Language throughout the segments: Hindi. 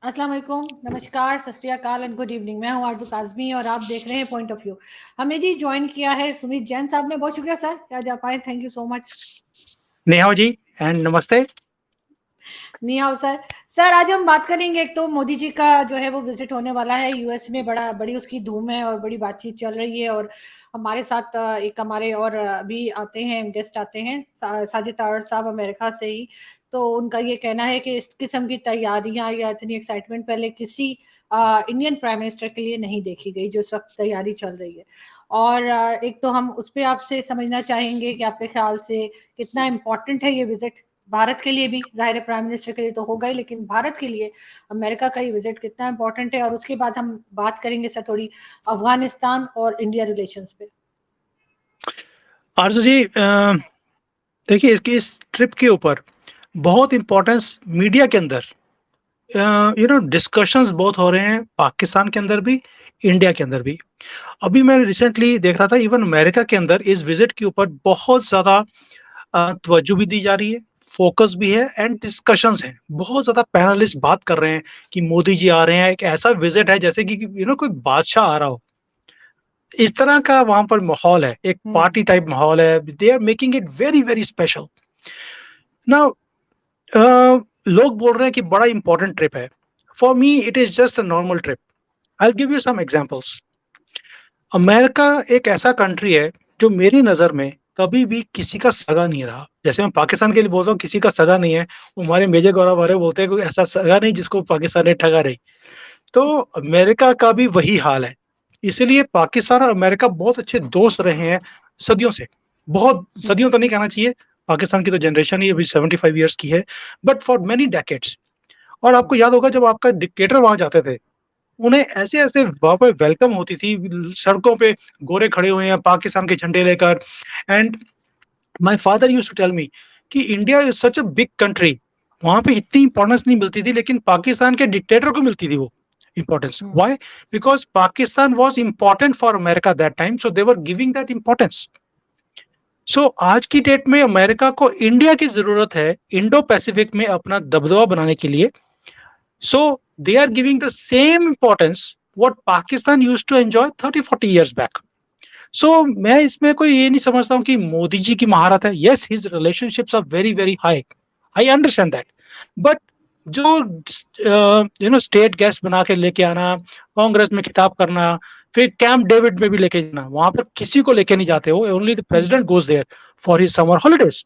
अस्सलाम वालेकुम, नमस्कार, सत श्री अकाल एंड गुड इवनिंग। मैं हूं आरज़ू काज़मी और आप देख रहे हैं पॉइंट ऑफ व्यू। हमें जी ज्वाइन किया है सुमित जैन साहब ने। बहुत शुक्रिया सर कि आज आप आए। Thank you so much. Neha ji and नमस्ते। नहीं आओ सर। सर आज हम बात करेंगे, एक तो मोदी जी का जो है वो विजिट होने वाला है यूएस में। बड़ी उसकी धूम है और बड़ी बातचीत चल रही है। और हमारे साथ एक हमारे और भी आते हैं, गेस्ट आते हैं, साजिद तारड़ साहब अमेरिका से ही। तो उनका ये कहना है कि इस किस्म की तैयारियां या इतनी एक्साइटमेंट पहले किसी इंडियन प्राइम मिनिस्टर के लिए नहीं देखी गई, जो इस वक्त तैयारी चल रही है। और एक तो हम उस पर आपसे समझना चाहेंगे कि आपके ख्याल से कितना इम्पोर्टेंट है ये विजिट भारत के लिए भी। जाहिर है प्राइम मिनिस्टर के लिए तो होगा ही, लेकिन भारत के लिए अमेरिका का ये विजिट कितना इंपॉर्टेंट है। और उसके बाद हम बात करेंगे सर थोड़ी अफगानिस्तान और इंडिया रिलेशंस पे। आरजू जी, देखिए इस ट्रिप के ऊपर बहुत इंपॉर्टेंस मीडिया के अंदर डिस्कशंस बहुत हो रहे हैं, पाकिस्तान के अंदर भी, इंडिया के अंदर भी। अभी मैं रिसेंटली देख रहा था, इवन अमेरिका के अंदर इस विजिट के ऊपर बहुत ज्यादा तवज्जो भी दी जा रही है, फोकस भी है एंड डिस्कशंस हैं। बहुत ज्यादा पैनलिस्ट बात कर रहे हैं कि मोदी जी आ रहे हैं, एक ऐसा विजिट है जैसे कि कोई बादशाह आ रहा हो। इस तरह का वहां पर माहौल है, एक पार्टी टाइप माहौल है। They are making it very very special. Now लोग बोल रहे हैं कि बड़ा इंपॉर्टेंट ट्रिप है। For me it is just a normal trip. I give you some examples. America एक ऐसा कंट्री है जो मेरी नजर में कभी भी किसी का सगा नहीं रहा। जैसे मैं पाकिस्तान के लिए बोलता हूँ किसी का सगा नहीं है, हमारे मेजर गौरव वाले बोलते हैं कोई ऐसा सगा नहीं जिसको पाकिस्तान ने ठगा नहीं। तो अमेरिका का भी वही हाल है। इसलिए पाकिस्तान और अमेरिका बहुत अच्छे दोस्त रहे हैं सदियों से। बहुत सदियों तो नहीं कहना चाहिए, पाकिस्तान की तो जनरेशन ही अभी 75 ईयर्स की है, बट फॉर मेनी डेकेड्स। और आपको याद होगा जब आपका डिक्टेटर वहां जाते थे, उन्हें ऐसे ऐसे वहां पर वेलकम होती थी, सड़कों पे गोरे खड़े हुए हैं पाकिस्तान के झंडे लेकर। And my father used to tell me कि India is such a big country, वहां पे इतनी इंपॉर्टेंस नहीं मिलती थी, लेकिन पाकिस्तान के डिक्टेटर को मिलती थी वो importance. Why? Because Pakistan was important for America that time, so they were giving that importance. So आज की डेट में अमेरिका को इंडिया की जरूरत है इंडो पैसिफिक में अपना दबदबा बनाने के लिए। So they are giving the same importance what Pakistan used to enjoy 30-40 years back. So मैं इसमें कोई ये नहीं समझता हूँ कि मोदी जी की महारत है। Yes, his relationships are very very high, I understand that. But जो स्टेट गेस्ट बना के लेके आना, कांग्रेस में खिताब करना, फिर कैंप डेविड में भी लेके जाना, वहां पर किसी को लेके नहीं जाते हो, only the president goes there for his summer holidays.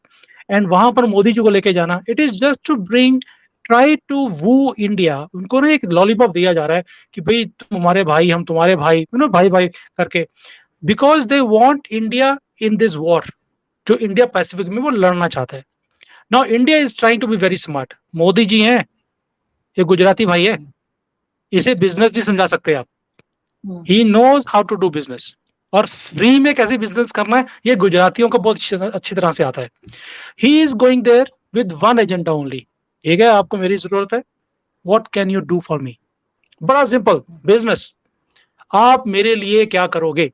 And वहां पर मोदी जी को लेके जाना, it is just to bring, try to woo India. उनको ना एक लॉलीपॉप दिया जा रहा है कि भाई तुम हमारे भाई, हम तुम्हारे भाई, भाई भाई करके, because they want India in this war, जो इंडिया पैसिफिक में वो लड़ना चाहता है। Now India is trying to be very smart. Modi ji हैं, ये गुजराती भाई है, इसे बिजनेस नहीं समझा सकते आप। He knows how to do business, और फ्री में कैसे बिजनेस करना है ये गुजरातियों को बहुत अच्छी तरह से आता है। He is going there with one agenda only. ठीक है, आपको मेरी जरूरत है, what can you do for me? बड़ा सिंपल बिजनेस, आप मेरे लिए क्या करोगे?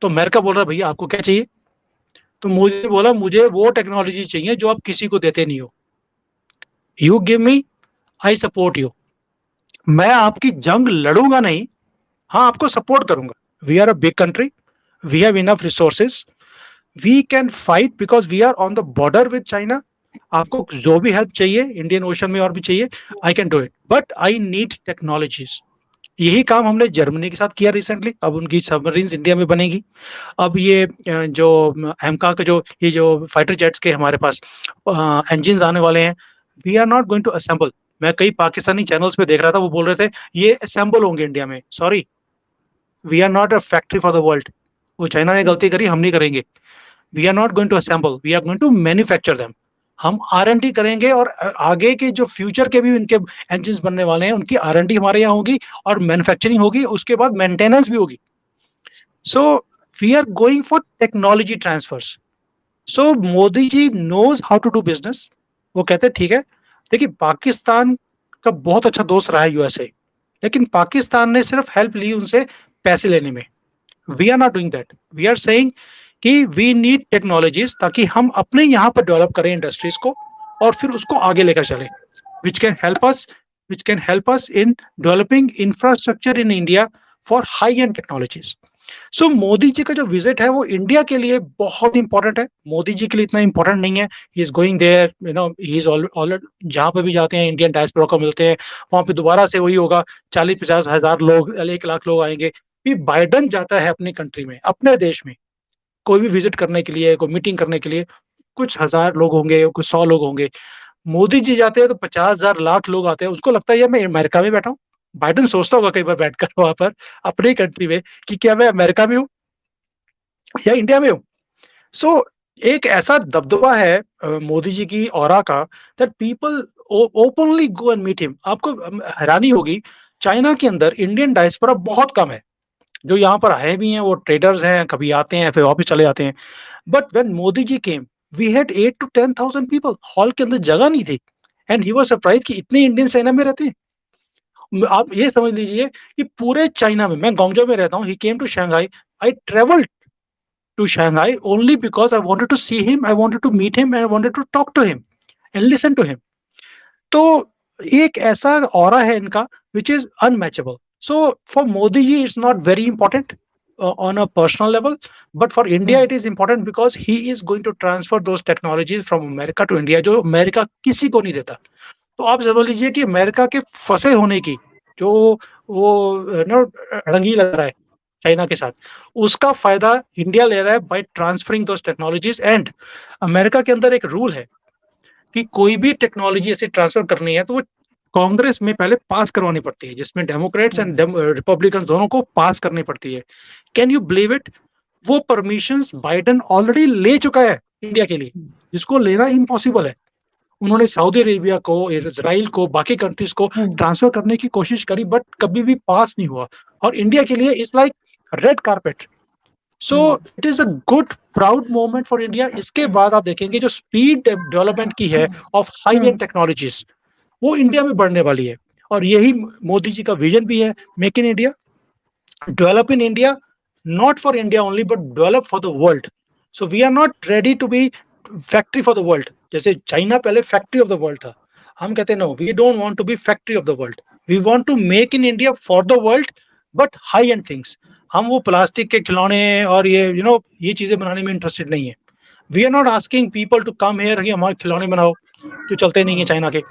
तो अमेरिका बोल रहा है भैया आपको क्या चाहिए? तो मुझे बोला मुझे वो टेक्नोलॉजी चाहिए जो आप किसी को देते नहीं हो। You give me, I support you. मैं आपकी जंग लड़ूंगा नहीं, हाँ आपको सपोर्ट करूंगा। We are a big country, we have enough resources, we can fight because we are on the border with China. आपको जो भी हेल्प चाहिए इंडियन ओशन में और भी चाहिए, I can do it, but I need technologies. यही काम हमने जर्मनी के साथ किया रिसेंटली। अब उनकी सबमरीन्स इंडिया में बनेगी। अब ये जो एमका के जो ये जो फाइटर जेट्स के हमारे पास इंजन आने वाले हैं, we are not going to assemble. मैं कई पाकिस्तानी चैनल्स पे देख रहा था, वो बोल रहे थे ये असेंबल होंगे इंडिया में। Sorry, we are not a factory for the world. वो चाइना ने गलती करी, हम नहीं करेंगे। We are not going to assemble, we are going to manufacture them. हम R&D करेंगे, और आगे के जो फ्यूचर के भी इनके इंजन बनने वाले हैं उनकी R&D हमारे यहाँ होगी, और मैन्युफैक्चरिंग होगी, उसके बाद मेंटेनेंस भी होगी। So we are going for technology transfers. So Modi ji knows how to do business. वो कहते हैं ठीक है। देखिए पाकिस्तान का बहुत अच्छा दोस्त रहा है यूएसए, लेकिन पाकिस्तान ने सिर्फ हेल्प ली उनसे पैसे लेने में। We are not doing that. We are saying कि वी नीड टेक्नोलॉजीज, ताकि हम अपने यहाँ पर डेवलप करें इंडस्ट्रीज को, और फिर उसको आगे लेकर चलें, which can help us which can help us in developing infrastructure in India for high-end technologies. सो मोदी जी का जो विजिट है वो इंडिया के लिए बहुत इंपॉर्टेंट है। मोदी जी के लिए इतना इंपॉर्टेंट नहीं है। He is going there, you know, he is already जहां पे भी जाते हैं इंडियन डायस्पोरा को मिलते हैं, वहां पे दोबारा से वही होगा, 40-50 हजार लोग, 1 लाख लोग आएंगे। भी बाइडन जाता है अपनी कंट्री में, अपने देश में, कोई भी विजिट करने के लिए, कोई मीटिंग करने के लिए, कुछ हजार लोग होंगे, कुछ 100 लोग होंगे। मोदी जी जाते हैं तो 50,000 लाख लोग आते हैं। उसको लगता है यार मैं अमेरिका में बैठा हूँ। बाइडन सोचता होगा कई बार बैठकर वहां पर अपनी कंट्री में कि क्या मैं अमेरिका में हूँ या इंडिया में हूँ। सो एक ऐसा दबदबा है मोदी जी की ऑरा का, that people openly go and meet him. आपको हैरानी होगी, चाइना के अंदर इंडियन डायस्पोरा बहुत कम है। जो यहाँ पर आए भी हैं वो ट्रेडर्स हैं, कभी आते हैं फिर वापस चले जाते हैं। But when Modi ji came, we had 8 to 10,000 people. Hall के अंदर जगह नहीं थी, एंड ही वाज सरप्राइज कि इतने इंडियन चाइना में रहते हैं। आप ये समझ लीजिए कि पूरे चाइना में, मैं गोंगजो में रहता हूँ, he came to Shanghai, I travelled to Shanghai only because I wanted to see him, I wanted to meet him, and I wanted to talk to him and listen to him. तो एक ऐसा ऑरा है इनका which is unmatchable. So for Modi ji it's not very important on a personal level, but for India it is important because he is going to transfer those technologies from America to India, जो अमेरिका किसी को नहीं देता। तो आप समझ लीजिए कि अमेरिका के फंसे होने की जो वो अड़ंगी लग रहा है चाइना के साथ, उसका फायदा इंडिया ले रहा है by transferring those technologies. And America के अंदर एक रूल है कि कोई भी टेक्नोलॉजी ऐसे ट्रांसफर करनी है तो वो कांग्रेस में पहले पास करवानी पड़ती है, जिसमें डेमोक्रेट्स एंड रिपब्लिकन दोनों को पास करनी पड़ती है। Can you believe it? वो परमिशंस बाइडेन ऑलरेडी ले चुका है इंडिया के लिए, जिसको लेना इम्पॉसिबल है। उन्होंने सऊदी अरेबिया को, इजराइल को, बाकी कंट्रीज को ट्रांसफर करने की कोशिश करी, बट कभी भी पास नहीं हुआ। और इंडिया के लिए it's like red carpet. So it is a good proud moment for India. इसके बाद आप देखेंगे जो स्पीड डेवलपमेंट की है ऑफ हाई एंड टेक्नोलॉजीज, वो इंडिया में बढ़ने वाली है। और यही मोदी जी का विजन भी है, make in India, develop in India, not for India only but develop for the world. So we are not ready to be factory for the world. जैसे चाइना पहले फैक्ट्री ऑफ द वर्ल्ड था, हम कहते हैं no, we don't want to be factory of the world, we want to make in India for the world but high end things. हम वो प्लास्टिक के खिलौने और ये ये चीजें बनाने में इंटरेस्टेड नहीं है। We are not asking people to come here कि हमारे खिलौने बनाओ जो चलते नहीं है चाइना के।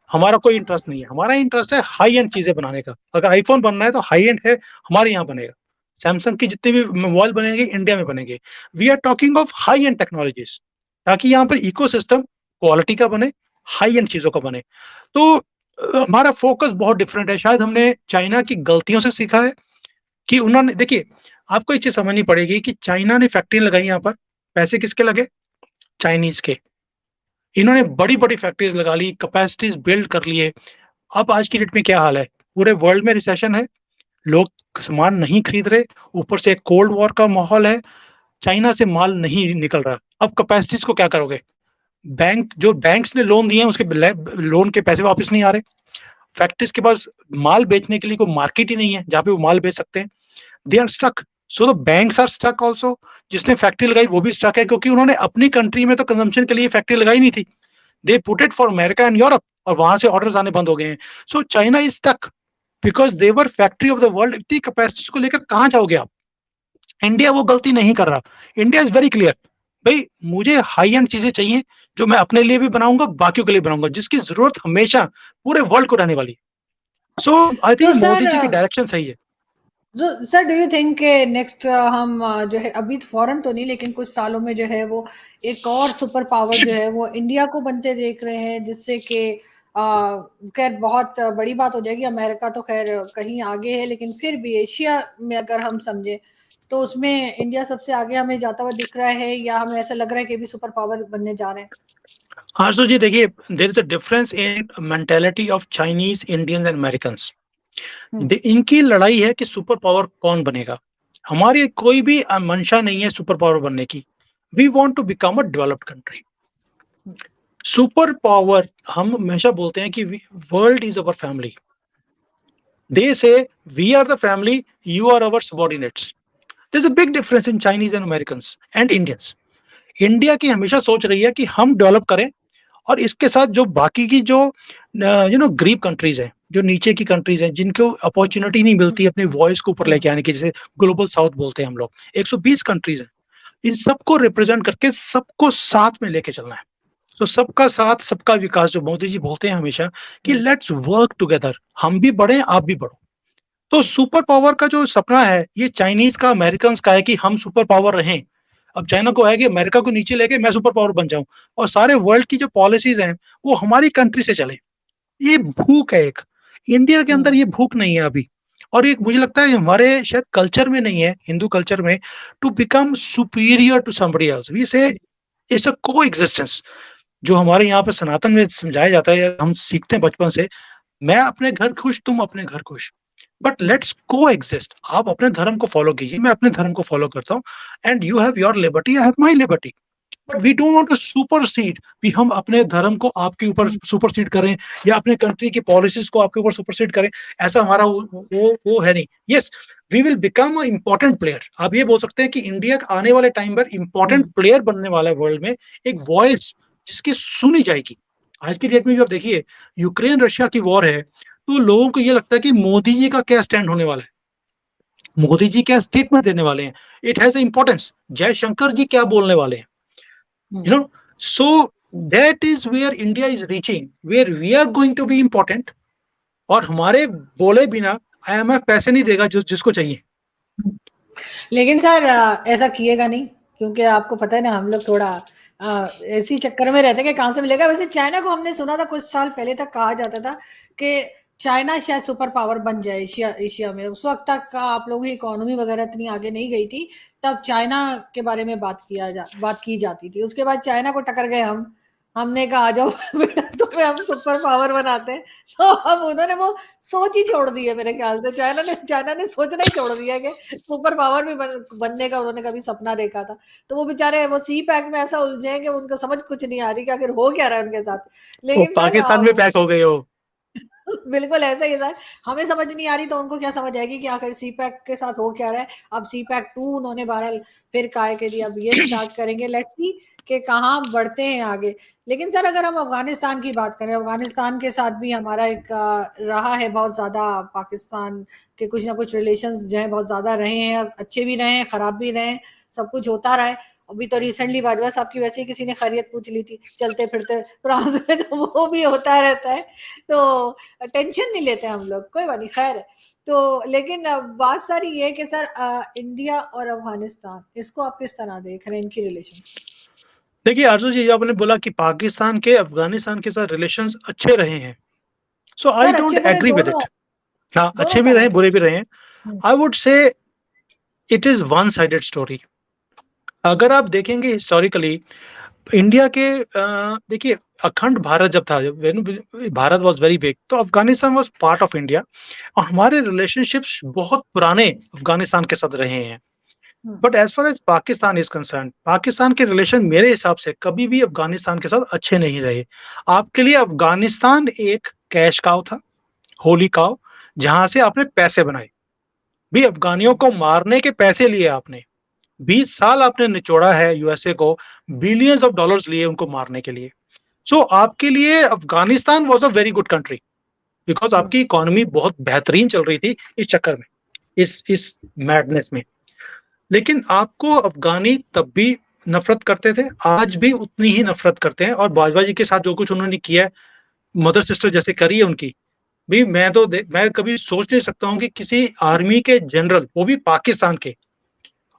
हमारा कोई इंटरेस्ट नहीं है। हमारा इंटरेस्ट है हाई एंड चीजें बनाने का। अगर आईफोन बनना है तो हाई एंड है, हमारे यहाँ बनेगा। सैमसंग की जितने भी मोबाइल बनेंगे इंडिया में बनेंगे। We are talking of high end technologies, ताकि यहाँ पर इकोसिस्टम क्वालिटी का बने, हाई एंड चीजों का बने। तो हमारा फोकस बहुत डिफरेंट है। शायद हमने चाइना की गलतियों से सीखा है कि उन्होंने, देखिए आपको एक चीज समझनी पड़ेगी कि चाइना ने फैक्ट्री लगाई, यहाँ पर पैसे किसके लगे? चाइनीज के। इन्होंने बड़ी बड़ी फैक्ट्रीज लगा ली, कैपेसिटीज बिल्ड कर लिए। अब आज की डेट में क्या हाल है? पूरे वर्ल्ड में रिसेशन है, लोग सामान नहीं खरीद रहे, ऊपर से एक कोल्ड वॉर का माहौल है, चाइना से माल नहीं निकल रहा। अब कैपेसिटीज को क्या करोगे? बैंक्स ने लोन दिए हैं, उसके लोन के पैसे वापस नहीं आ रहे। फैक्ट्रीज के पास माल बेचने के लिए कोई मार्केट ही नहीं है जहां पे वो माल बेच सकते हैं। They are stuck. So the banks are stuck also. जिसने फैक्ट्री लगाई वो भी स्टक है, क्योंकि उन्होंने अपनी कंट्री में तो कंजम्पशन के लिए फैक्ट्री लगाई नहीं थी। They put it for America and Europe, और वहां से ऑर्डर्स आने बंद हो गए हैं। So China is stuck because they were factory of the world. इतनी कैपेसिटी को लेकर कहां जाओगे आप? इंडिया वो गलती नहीं कर रहा। इंडिया इज वेरी क्लियर, भाई मुझे हाई एंड चीजें चाहिए जो मैं अपने लिए भी बनाऊंगा, बाकियों के लिए बनाऊंगा, जिसकी जरूरत हमेशा पूरे वर्ल्ड को रहने वाली है। सो आई थिंक मोदी जी की डायरेक्शन सही है। Sir do you think next हम जो है, अभी तो फौरन तो नहीं, लेकिन कुछ सालों में जो है वो एक और सुपर पावर जो है वो इंडिया को बनते देख रहे हैं, जिससे कि खैर बहुत बड़ी बात हो जाएगी। अमेरिका तो खैर कहीं आगे है, लेकिन फिर भी एशिया में अगर हम समझे तो उसमें इंडिया सबसे आगे हमें जाता हुआ दिख रहा है, या हमें ऐसा लग रहा है कि भी सुपर पावर बनने जा रहे हैं? आशु जी देखिए, there is a difference in mentality of Chinese, Indians and Americans. इनकी लड़ाई है कि सुपर पावर कौन बनेगा। हमारी कोई भी मंशा नहीं है सुपर पावर बनने की। We want to become a developed country. Super power, हम हमेशा बोलते हैं कि world is our family. They say we are the family, you are our subordinates. There is a big difference in Chinese and Americans and Indians. India की हमेशा सोच रही है कि हम डेवलप करें, और इसके साथ जो बाकी की जो गरीब कंट्रीज हैं, जो नीचे की कंट्रीज हैं, जिनको अपॉर्चुनिटी नहीं मिलती अपनी वॉइस को ऊपर लेके आने की, जैसे ग्लोबल साउथ बोलते हैं हम लोग, 120 कंट्रीज हैं, इन सबको रिप्रेजेंट करके सबको साथ में लेके चलना है। तो सबका साथ सबका विकास, जो मोदी जी बोलते हैं हमेशा कि लेट्स वर्क टुगेदर, हम भी बढ़े आप भी बढ़ो। तो सुपर पावर का जो सपना है, ये चाइनीज का, अमेरिकन का है कि हम सुपर पावर रहें। अब चाइना को है कि अमेरिका को नीचे लेके मैं सुपर पावर बन जाऊं, और सारे वर्ल्ड की जो पॉलिसीज हैं वो हमारी कंट्री से चले। ये भूख है एक, इंडिया के अंदर ये भूख नहीं है अभी। और ये मुझे लगता है हमारे शायद कल्चर में नहीं है, हिंदू कल्चर में, to become superior to somebody else, we say it's a coexistence. जो हमारे यहाँ पे सनातन में समझाया जाता है, हम सीखते हैं बचपन से, मैं अपने घर खुश तुम अपने घर खुश, बट लेट्स को एग्जिस्ट। आप अपने धर्म को फॉलो कीजिए, मैं अपने धर्म को फॉलो करता हूँ, and you have your liberty, I have my liberty, but we don't want to supersede, भी हम अपने धर्म को आपके ऊपर सुपरसीड करें, या अपने कंट्री की पॉलिसीज को आपके ऊपर सुपरसीड करें। ऐसा हमारा वो है नहीं। Yes, we will become a important player. आप ये बोल सकते हैं कि इंडिया आने वाले टाइम पर इंपॉर्टेंट प्लेयर बनने वाला है वर्ल्ड में, एक वॉइस जिसकी सुनी जाएगी। आज की डेट में भी आप देखिए, यूक्रेन रशिया की वॉर है, तो लोगों को ये लगता है कि मोदी जी का क्या स्टैंड होने वाला है, मोदी जी क्या स्टेटमेंट देने वाले हैं, इट हैज इंपॉर्टेंस, जयशंकर जी क्या बोलने वाले हैं, you know. So that is where India is reaching, where we are going to be important, और हमारे बोले बिना IMF पैसे नहीं देगा जो जिसको चाहिए। लेकिन सर ऐसा किएगा नहीं, क्योंकि आपको पता है ना हम लोग थोड़ा ऐसी चक्कर में रहते हैं कि कहाँ से मिलेगा। वैसे चाइना को हमने सुना था कुछ साल पहले तक कहा जाता था कि चाइना शायद सुपर पावर बन जाए एशिया में। उस वक्त तक का आप लोगों की इकोनॉमी वगैरह इतनी आगे नहीं गई थी, तब चाइना के बारे में बात की जाती थी। उसके बाद चाइना को टकर गए हमने कहा आ जाओ बेटा तुम्हें हम सुपर पावर बनाते हैं, तो अब उन्होंने वो सोच ही छोड़ दी है मेरे ख्याल से। चाइना ने सोचना ही छोड़ दिया कि सुपर पावर भी बनने का उन्होंने कभी सपना देखा था। तो वो बेचारे वो सी पैक में ऐसा उलझे हैं कि उनको समझ कुछ नहीं आ रही कि आखिर हो क्या रहा है उनके साथ। वो लेकिन सर पाकिस्तान में पैक हो गए हो। बिल्कुल ऐसा ही सर, हमें समझ नहीं आ रही तो उनको क्या समझ आएगी कि आखिर सी पैक के साथ हो क्या रहा है। अब सी पैक 2 उन्होंने बहरहाल फिर काय के दिया, अब ये स्टार्ट करेंगे, लेट्स सी कि कहाँ बढ़ते हैं आगे। लेकिन सर अगर हम अफगानिस्तान की बात करें, अफगानिस्तान के साथ भी हमारा एक रहा है बहुत ज्यादा, पाकिस्तान के कुछ ना कुछ रिलेशंस जो है बहुत ज्यादा रहे हैं, अच्छे भी रहे हैं खराब भी रहे हैं, सब कुछ होता रहा है। अभी तो रिसेंटली बाजवा साहब की वैसे ही किसी ने खैरियत पूछ ली थी चलते फिरते फ्रांस में, तो वो भी होता रहता है, तो टेंशन नहीं लेते हम लोग, कोई बात नहीं, खैर है। तो लेकिन बात सारी ये है कि सर इंडिया और अफगानिस्तान, इसको आप किस तरह देख रहे हैं इनकी रिलेशन? देखिए आरजू जी, आपने बोला कि पाकिस्तान के अफगानिस्तान के साथ रिलेशंस अच्छे रहे हैं, सो आई सर डोंट अच्छे बुरे एग्री विद दोनों, इट। हाँ, दोनों अच्छे भी तरह रहे के। बुरे भी रहे हैं। I would say it is one sided story. अगर आप देखेंगे हिस्टोरिकली इंडिया के, देखिए अखंड भारत जब था, भारत वॉज वेरी बिग, तो Afghanistan was part of India, और हमारे रिलेशनशिप्स बहुत पुराने अफगानिस्तान के साथ रहे हैं। But as far as Pakistan is concern, Pakistan के रिलेशन मेरे हिसाब से कभी भी अफगानिस्तान के साथ अच्छे नहीं रहे। आपके लिए अफगानिस्तान एक कैश काउ था, होली काउ, जहां से आपने पैसे बनाए, भी अफगानियों को मारने के पैसे लिए आपने, 20 साल आपने निचोड़ा है यूएसए को, बिलियंस ऑफ डॉलर्स लिए उनको मारने के लिए। सो आपके लिए Afghanistan was a very good country, because आपकी इकोनॉमी बहुत बेहतरीन चल रही थी इस चक्कर में, इस मैडनेस में। लेकिन आपको अफगानी तब भी नफरत करते थे, आज भी उतनी ही नफरत करते हैं, और बाजवा जी के साथ जो कुछ उन्होंने किया है, मदर सिस्टर जैसे करी है उनकी भी, मैं कभी सोच नहीं सकता हूँ कि किसी आर्मी के जनरल, वो भी पाकिस्तान के,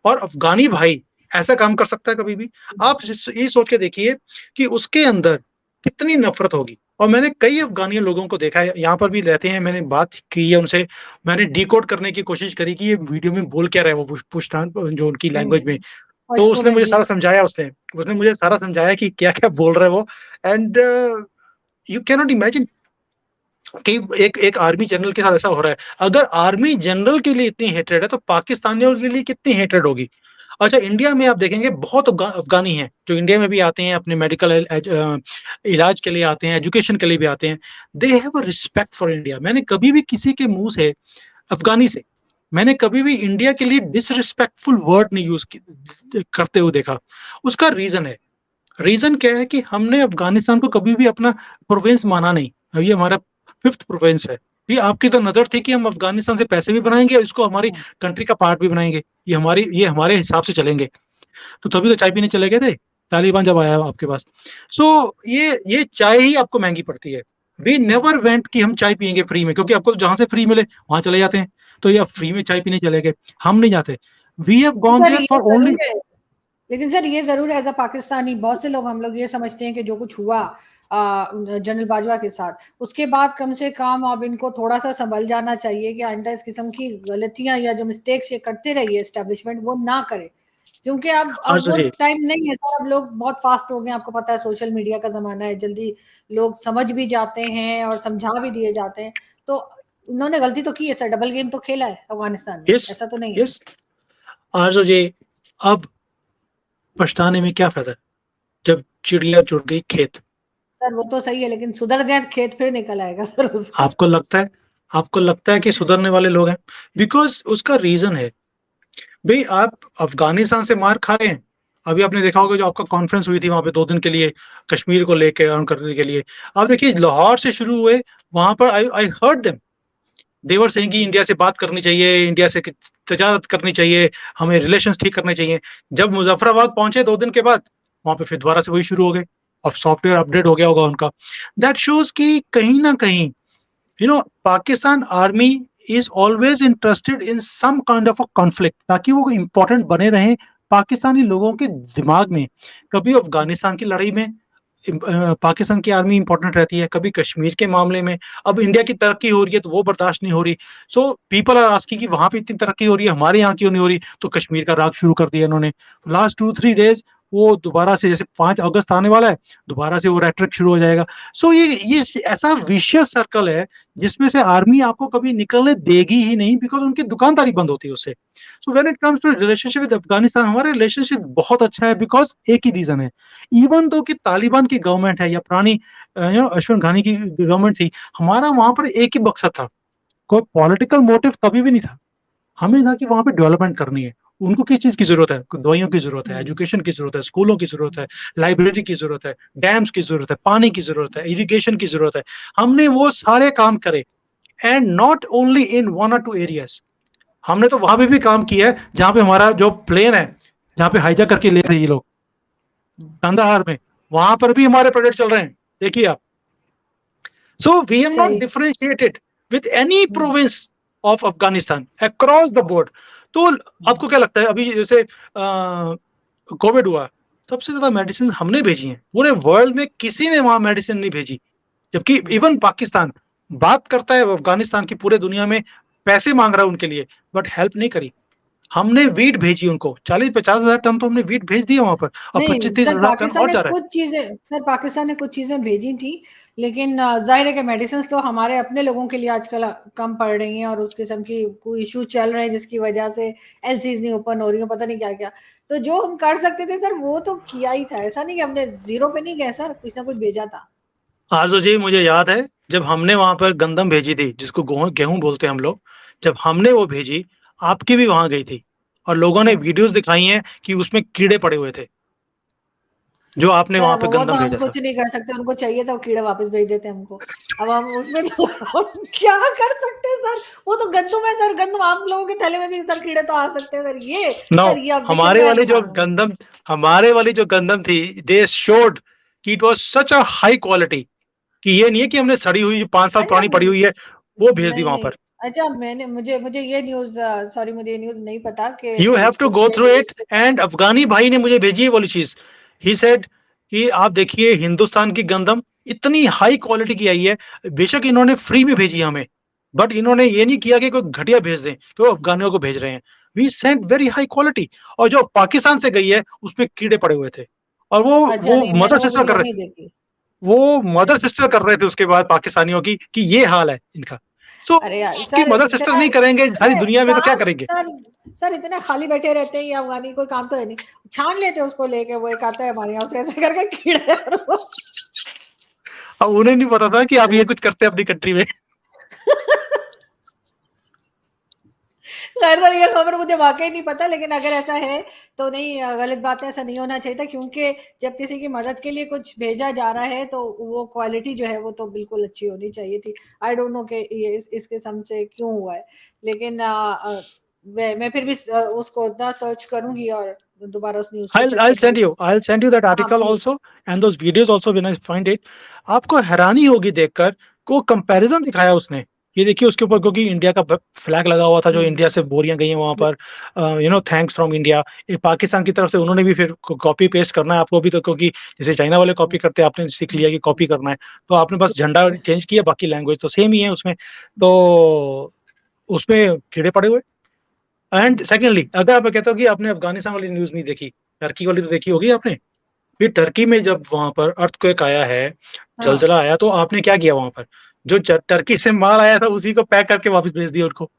और अफगानी भाई ऐसा काम कर सकता है कभी भी। आप ये सोच के देखिए कि उसके अंदर कितनी नफरत होगी। और मैंने कई अफगानी लोगों को देखा है, यहाँ पर भी रहते हैं, मैंने बात की है उनसे, मैंने डिकोड करने की कोशिश करी कि ये वीडियो में बोल क्या रहे वो पुश्तैन जो उनकी लैंग्वेज में। तो पश्तो उसने में मुझे जी। सारा समझाया, उसने मुझे सारा समझाया कि क्या क्या बोल रहे वो। And you can not imagine कि एक आर्मी जनरल के साथ ऐसा हो रहा है। अगर आर्मी जनरल के लिए इतनी हेट्रेड है तो पाकिस्तानियों के लिए कितनी हेट्रेड होगी। अच्छा, इंडिया में आप देखेंगे बहुत अफगानी हैं जो इंडिया में भी आते हैं, अपने मेडिकल इलाज के लिए आते हैं, एजुकेशन के लिए भी आते हैं। They have a respect for India. मैंने कभी भी किसी के मुंह से, अफगानी से, मैंने कभी भी इंडिया के लिए डिसरिस्पेक्टफुल वर्ड नहीं यूज करते हुए देखा। उसका रीजन है, रीजन क्या है कि हमने अफगानिस्तान को कभी भी अपना प्रोविंस माना नहीं। ये हमारा 5th प्रोविंस है, भी आपकी तो नजर थी कि हम अफगानिस्तान से पैसे भी बनाएंगे, इसको हमारी कंट्री का पार्ट भी बनाएंगे, ये हमारे हिसाब से चलेंगे। तो तभी तो चाय पीने चले गए थे तालिबान जब आया आपके पास। सो ये चाय ही आपको महंगी पड़ती है। वी नेवर वेंट कि हम चाय पियेंगे फ्री में, क्योंकि आपको तो जहां से फ्री मिले वहां चले जाते हैं। तो ये फ्री में चाय पीने चले गए, हम नहीं जाते। We have gone sir there ये फॉर ओनली। जरूर है, लेकिन सर ये जरूर है, एज अ पाकिस्तानी बहुत से लोग हम लोग ये समझते हैं कि जो कुछ हुआ जनरल बाजवा के साथ, उसके बाद कम से कम अब इनको थोड़ा सा संभल जाना चाहिए कि आइंदा इस किस्म की गलतियां या जो मिस्टेक्स ये करते रहिए एस्टेब्लिशमेंट वो ना करे, क्योंकि अब अर्ज वो जी, टाइम नहीं है सर। अब लोग बहुत फास्ट हो गए, आपको पता है सोशल मीडिया का जमाना है, जल्दी लोग समझ भी जाते हैं और समझा भी दिए जाते हैं। तो उन्होंने गलती तो की है सर, डबल गेम तो खेला है अफगानिस्तान ने, यस, ऐसा तो नहीं है। यस। अर्ज जी, अब पछताने में क्या फायदा जब चिड़िया जुड़ गई खेत। सर वो तो सही है, लेकिन सुधर जाए तो खेत फिर निकल आएगा सर उसमें। आपको लगता है, आपको लगता है कि सुधरने वाले लोग हैं? बिकॉज उसका रीजन है, भाई आप अफगानिस्तान से मार खा रहे हैं। अभी आपने देखा होगा जो आपका कॉन्फ्रेंस हुई थी वहां पे 2 दिन के लिए, कश्मीर को लेके अर्न करने के लिए। आप देखिए लाहौर से शुरू हुए, वहां पर आई आई हर्ड देम, देवर सिंह की इंडिया से बात करनी चाहिए, इंडिया से तजारत करनी चाहिए, हमें रिलेशंस ठीक करने चाहिए। जब मुजफ्फराबाद पहुंचे 2 दिन के बाद, वहां पे फिर दोबारा से वही शुरू हो गए। अब सॉफ्टवेयर अपडेट हो गया होगा उनका। दैट शोज कि कहीं ना कहीं Pakistan army is always interested in some kind of a conflict, ताकि वो इंपॉर्टेंट बने रहे पाकिस्तानी लोगों के दिमाग में। कभी अफगानिस्तान की लड़ाई में पाकिस्तान की आर्मी इंपॉर्टेंट रहती है, कभी कश्मीर के मामले में। अब इंडिया की तरक्की हो रही है तो वो बर्दाश्त नहीं हो रही। सो पीपल आर आस्किंग कि वहां पे इतनी तरक्की हो रही है, हमारे यहाँ क्यों नहीं हो रही? तो कश्मीर का राग शुरू कर दिया इन्होंने। लास्ट 2-3 डेज वो दोबारा से, जैसे 5 अगस्त आने वाला है, दोबारा से वो रेट्रिक शुरू हो जाएगा। सो ये ऐसा विशियस सर्कल है जिसमें से आर्मी आपको कभी निकलने देगी ही नहीं, बिकॉज उनकी दुकानदारी बंद होती है उससे। So when it comes to relationship with Afghanistan, हमारा रिलेशनशिप बहुत अच्छा है, बिकॉज एक ही रीजन है। इवन दो कि तालिबान की गवर्नमेंट है या पुरानी अशरफ घानी की गवर्नमेंट थी, हमारा वहां पर एक ही मकसद था, कोई पॉलिटिकल मोटिव कभी भी नहीं था। हमें था कि वहां पे डेवलपमेंट करनी है। उनको किस चीज की जरूरत है? दवाइयों की जरूरत है, एजुकेशन की जरूरत है, स्कूलों की जरूरत है, लाइब्रेरी की जरूरत है, डैम्स की जरूरत है, पानी की जरूरत है, इरिगेशन की जरूरत है। हमने वो सारे काम करे, and not only in 1 or 2 areas. हमने तो वहां पे भी काम किया है जहां पे हमारा जो प्लेन है, जहां पे हाईजैक करके ले रहे हैं ये लोग, कंदाहार में, वहां पर भी हमारे प्रोजेक्ट चल रहे हैं, देखिए आप। सो वी हैव नॉट सही। Differentiated with any province of Afghanistan across the board. तो आपको क्या लगता है, अभी जैसे कोविड हुआ, सबसे ज्यादा मेडिसिन हमने भेजी हैं पूरे वर्ल्ड में, किसी ने वहां मेडिसिन नहीं भेजी। जबकि इवन पाकिस्तान बात करता है अफगानिस्तान की पूरे दुनिया में, पैसे मांग रहा है उनके लिए, बट हेल्प नहीं करी। हमने वीट भेजी उनको, 40-50 हजार टन तो हमने वीट भेज दिया वहां पर, और पच्चीस नहीं तीस सर, हजार टन पाकिस्तान और ने जा रहा है। कुछ चीजें, सर पाकिस्तान ने कुछ चीजें भेजी थी, लेकिन जाहिर है कि मेडिसिन तो हमारे अपने लोगों के लिए आजकल कम पड़ रही हैं, और उस किस्म की कोई इशू चल रहे हैं जिसकी वजह से एलसीज नहीं ओपन हो रही हो, पता नहीं क्या क्या। तो जो हम कर सकते थे सर वो तो किया ही था, ऐसा नहीं कि हमने जीरो पे नहीं गए सर, कुछ ना कुछ भेजा था। आजो जी, मुझे याद है जब हमने वहां पर गंदम भेजी थी, जिसको गेहूं बोलते हैं हम लोग, जब हमने वो भेजी, आपकी भी वहां गई थी, और लोगों ने हाँ वीडियोस दिखाई हैं कि उसमें कीड़े पड़े हुए थे, जो आपने सर, वहां अब पे वो तो गंदम हम भेजा था। कुछ नहीं कर सकते, उनको चाहिए था वो कीड़े वापस भेज देते हमको। अब हम उसमें तो हम क्या कर सकते हैं सर? वो तो गंदम है सर, गंदम आप लोगों के थैले में भी सर कीड़े तो आ सकते हैं सर, ये नो, सर ये ऑब्जेक्शन मैं नहीं मानूंगी। हमारे वाली जो गंदम थी, दे शोड कि it was such a high quality, कि ये नहीं है कि हमने सड़ी हुई जो 5 साल अच्छा, पुरानी पड़ी हुई है वो भेज दी नहीं वहां नहीं, पर। अच्छा मैंने मुझे मुझे ये न्यूज, सॉरी मुझे ये न्यूज नहीं पता कि यू हैव टू गो उसमें थ्रू इट, ये। एंड अफगानी भाई ने मुझे भेजी है वाली चीज। ही सेड कि आप देखिए हिंदुस्तान की गंदम इतनी हाई क्वालिटी की आई है। बेशक इन्होंने फ्री में भेजी हमें, बट इन्होंने ये नहीं किया कि कोई घटिया भेज दें, तो अफगानियों को भेज रहे हैं। We sent very high quality. और जो पाकिस्तान से गई है उसमें कीड़े पड़े हुए थे, और वो अच्छा, वो नहीं मैंने मदर वो सिस्टर कर वीडियो रहे नहीं देखी। वो मदर सिस्टर कर रहे थे उसके बाद पाकिस्तानियों की, कि ये हाल है इनका। सो अरे यार कि सर, मदर सिस्टर इतना नहीं करेंगे सारी अरे दुनिया में तो क्या काम करेंगे? सर, सर इतना खाली बैठे रहते हैं ये अफगानी, कोई काम तो है नहीं, छान लेते हैं उसको लेके, वो एक आता है हमारे यहाँ से ऐसे करके कीड़े और वो अब उन्हें नहीं पता था कि आप ये कुछ करते हैं अपनी कंट्री में। खैर सर ये खबर मुझे वाकई नहीं पता, लेकिन अगर ऐसा है तो नहीं, गलत बात है, ऐसा नहीं होना चाहिए था, क्योंकि जब किसी की मदद के लिए कुछ भेजा जा रहा है तो वो क्वालिटी जो है वो तो बिल्कुल अच्छी होनी चाहिए थी। आई डोंट नो कि ये इस किस्म से क्यों हुआ है, लेकिन मैं फिर भी उसको ना सर्च करूंगी और दोबारा उस न्यूज को चेक करूंगी। I'll send you that हाँ article please. also and those videos also when I find it. आपको हैरानी होगी देखकर को कंपैरिजन दिखाया उसने। ये देखिए उसके ऊपर, क्योंकि इंडिया का फ्लैग लगा हुआ था, जो इंडिया से बोरियां गई हैं वहां पर, थैंक्स फ्रॉम इंडिया। पाकिस्तान की तरफ से उन्होंने भी फिर कॉपी पेस्ट करना है आपको भी, तो क्योंकि जैसे चाइना वाले कॉपी करते हैं, आपने सीख लिया कि कॉपी करना है, तो आपने बस झंडा चेंज किया, बाकी लैंग्वेज तो सेम ही है उसमें। तो उसमें कीड़े पड़े हुए। एंड सेकेंडली, अगर आप कहते हो कि आपने अफगानिस्तान वाली न्यूज नहीं देखी, टर्की वाली तो देखी होगी आपने। फिर टर्की में जब वहां पर अर्थक्वेक आया है, हाँ जलजला आया, तो आपने क्या किया वहां पर? जो टर्की से माल आया था उसी को पैक करके वापस भेज दिया उनको।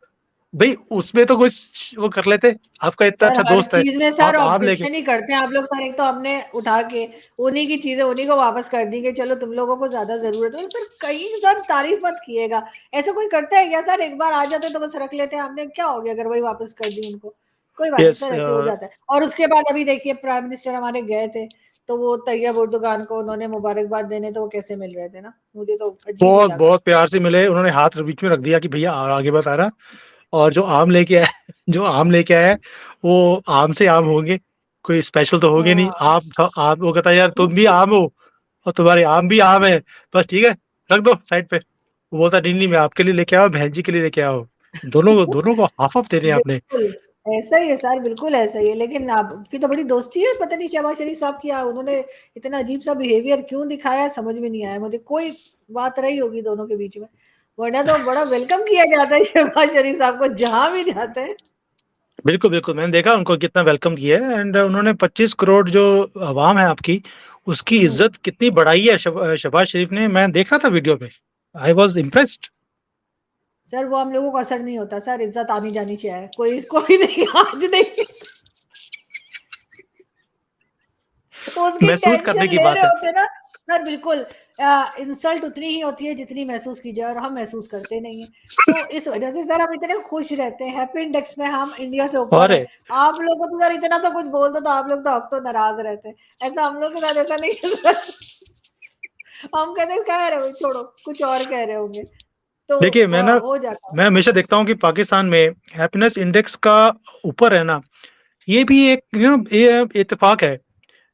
भाई उसमें तो कुछ वो कर लेते, आपका इतना सर, अच्छा हर दोस्त है, चीज में सर आप आम लेके। ऑब्जेक्शन ही करते हैं आप लोग सर। एक तो हमने उठा के उन्हीं की चीजें उन्हीं को वापस कर दी कि चलो तुम लोगों को ज्यादा जरूरत है सर। कहीं सर तारीफ मत किएगा, ऐसा कोई करता है क्या सर? एक बार आ जाते तो बस रख लेते हैं, हमने क्या हो गया अगर वही वापस कर दी उनको? कोई बात नहीं यस, सर, ऐसे हो जाता है। और उसके बाद अभी देखिए प्राइम मिनिस्टर हमारे गए थे, तो वो तैयब उर्दुगान को उन्होंने मुबारकबाद देने, तो वो कैसे मिल रहे थे ना, मुझे तो अजीब ही बहुत लगा। बहुत प्यार से मिले, उन्होंने हाथ बीच में रख दिया कि भैया आगे बता रहा। और जो आम लेके आया जो आम लेके आया है, वो आम से आम होंगे, कोई स्पेशल तो होंगे नहीं। हाँ आम था आम, वो कहता है यार तुम भी आम हो और तुम्हारे आम भी आम है, बस ठीक है, रख दो साइड पे। वो बोलता नहीं नहीं, मैं आपके लिए लेके आया, बहन जी के लिए लेके आओ। दोनों को हाफ हाफ दे रहे हैं आपने। बिल्कुल, ऐसा ही है सर, बिल्कुल ऐसा ही है। लेकिन आपकी तो बड़ी दोस्ती है, पता नहीं शहबाज शरीफ साहब की, उन्होंने इतना अजीब सा बिहेवियर क्यों दिखाया समझ में नहीं आया मुझे। कोई बात रही होगी दोनों के बीच में, वरना तो बड़ा वेलकम किया जाता है शहबाज शरीफ साहब को जहां भी जाते हैं। बिल्कुल बिल्कुल, मैंने देखा उनको कितना वेलकम किया है। एंड उन्होंने 25 करोड़ जो आवाम है आपकी, उसकी हम्म। इज्जत कितनी बढ़ाई है शहबाज शरीफ ने। मैं देख रहा था वीडियो पे, आई वॉज इम्प्रेस्ड। सर वो हम लोगों को असर नहीं होता सर, इज्जत आनी जानी चाहिए, कोई कोई नहीं आज नहीं उसकी महसूस करने टेंशन की ले बात रहे है। होते ना सर। बिल्कुल इंसल्ट उतनी ही होती है जितनी महसूस की जाए, और हम महसूस करते नहीं है। तो इस वजह से सर हम इतने खुश रहते हैं, हैप्पी इंडेक्स में हम इंडिया से ऊपर और है। आप लोग को तो सर इतना तो कुछ बोल दो तो आप लोग तो अब तो नाराज रहते हैं। ऐसा हम लोग के साथ ऐसा नहीं है सर। हम कहते हैं कह रहे हो छोड़ो, कुछ और कह रहे होंगे, तो देखिए, हो जाता है। मैं हमेशा देखता हूँ कि पाकिस्तान में हैप्पीनेस इंडेक्स का ऊपर है ना, ये भी एक ये इत्तेफाक है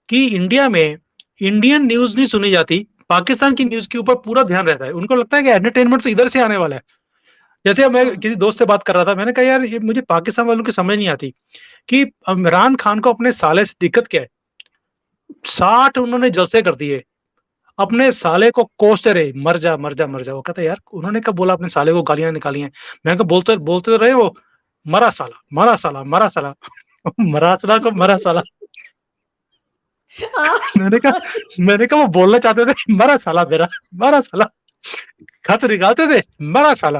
कि इंडिया में इंडियन न्यूज नहीं सुनी जाती, पाकिस्तान की न्यूज के ऊपर पूरा ध्यान रहता है। उनको लगता है कि एंटरटेनमेंट तो इधर से आने वाला है। जैसे अब मैं हाँ किसी दोस्त से बात कर रहा था, मैंने कहा यार ये मुझे पाकिस्तान वालों की समझ नहीं आती कि इमरान खान को अपने साले से दिक्कत क्या है। 60 उन्होंने जलसे कर दिए, अपने साले को कोसते रहे, मर जा मर जा मर जा। वो कहता यार उन्होंने कब बोला अपने साले को गालियां निकाली हैं? मैं कहा बोलते बोलते तो रहे वो, मरा साला मरा साला मरा साला मरा साला को मरा साला। हाँ मैंने कहा वो बोलना चाहते थे मरा साला मेरा, मरा साला, खत निकालते थे मरा साला।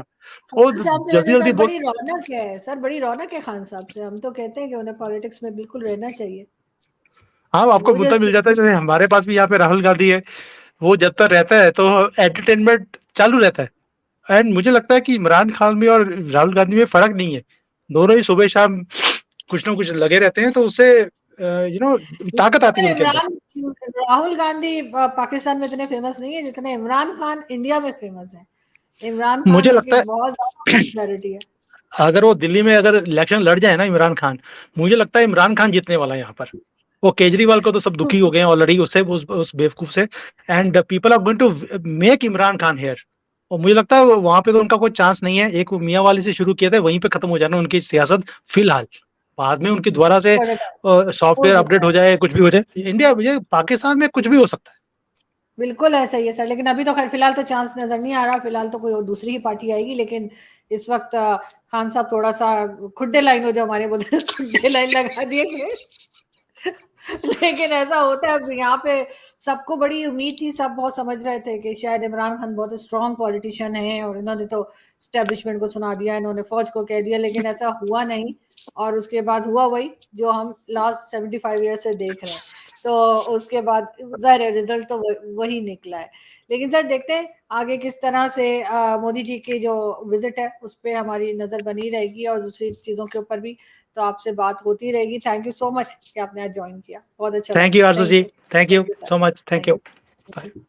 वो खान साहब से जल्दी वैसे जल्दी सर बोल। बड़ी रौनक है सर, बड़ी रौनक है खान साहब से। हम तो कहते हैं कि उन्हें पॉलिटिक्स में बिल्कुल रहना चाहिए। हाँ, आपको वो मुद्दा मिल जैसे जाता है, जैसे हमारे पास भी यहाँ पे राहुल गांधी है, वो जब तक रहता है तो एंटरटेनमेंट चालू रहता है। एंड मुझे लगता है कि इमरान खान में और राहुल गांधी में फर्क नहीं है, दोनों ही सुबह शाम कुछ ना कुछ लगे रहते हैं, तो उससे ताकत आती है लेकिन उनके अंदर। इमरान राहुल गांधी पाकिस्तान में इतने फेमस नहीं है जितने इमरान खान इंडिया में फेमस है। इमरान मुझे खान की लगता है बहुत ज्यादा पॉपुलैरिटी है। अगर वो दिल्ली में अगर इलेक्शन लड़ जाए ना इमरान खान, मुझे लगता है इमरान खान जीतने वाला है यहाँ पर। वो केजरीवाल को तो सब दुखी हो गए हैं ऑलरेडी उससे, उस बेवकूफ से। And people are going to make Imran Khan here. और मुझे लगता है वहां पे तो उनका कोई चांस नहीं है। एक वो मियाँ वाली से शुरू किया था, वहीं पे खत्म हो जाना उनकी सियासत फिलहाल। बाद में उनकी दोबारा से बड़े टाइम हो सॉफ्टवेयर सकता अपडेट है। हो जाए, कुछ भी हो जाए, इंडिया ये पाकिस्तान में कुछ भी हो सकता है। बिल्कुल ऐसा ही है सर, लेकिन अभी तो खैर फिलहाल तो चांस नजर नहीं आ रहा। फिलहाल तो कोई और दूसरी ही पार्टी आएगी, लेकिन इस वक्त खान साहब थोड़ा सा खुड्डे लाइन हो, जो हमारे बोलते हैं खुड्डे लाइन लगा दिए गए। लेकिन ऐसा होता है, अब यहाँ पे सबको बड़ी उम्मीद थी, सब बहुत समझ रहे थे कि शायद इमरान खान बहुत स्ट्रांग पॉलिटिशियन है, और इन्होंने तो स्टैब्लिशमेंट को सुना दिया, इन्होंने फौज को कह दिया, लेकिन ऐसा हुआ नहीं। और उसके बाद हुआ वही जो हम लास्ट 75 ईयर से देख रहे हैं। तो उसके बाद सर रिजल्ट तो वही निकला है। लेकिन सर देखते हैं आगे किस तरह से मोदी जी की जो विजिट है उस पर हमारी नजर बनी रहेगी और दूसरी चीजों के ऊपर भी। तो आपसे बात होती रहेगी। थैंक यू सो मच कि आपने आज ज्वाइन किया, बहुत अच्छा थैंक लगा। You Arzoo ji, thank thank you you sir, so much, thank thank you. You.